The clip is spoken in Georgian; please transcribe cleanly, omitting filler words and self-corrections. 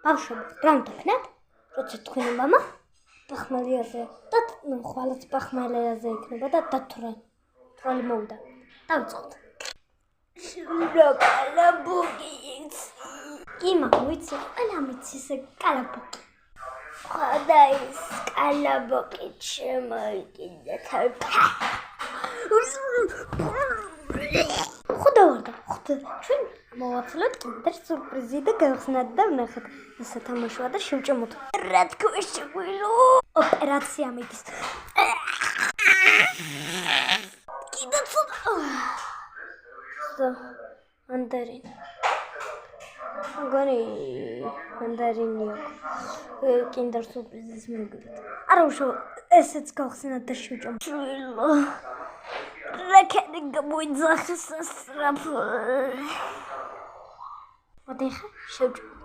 ბავშვები, რამდენად? როცა თქვენი мама პახმელიაზე და ხვალაც პახმელიაზე იქნება და დათროლი მოვიდა. დავიწყოთ. კალაბუკი იცი. კი, მაგრამ ვიცი, ყველა მიცის კალაბუკი. ხოდა ის კალაბუკი შემოიკიდა ხოდა ჩვენ მოვაცლოთ კინდერ სურპრიზი და გავხსნათ და ვნახოთ სათამაშოა და შევჭამოთ. რა თქვა შეგვიძლია? ოპერაცია მიდის. კიდე ცოტა. მანდარინი. გონი მანდარინი. კინდერ სურპრიზის მოგივით. არა უშო ესეც გავხსნათ და შევჭამოთ. რაკეტი გამოიძახეს სწრაფად. მოდი ხა შევჭამოთ.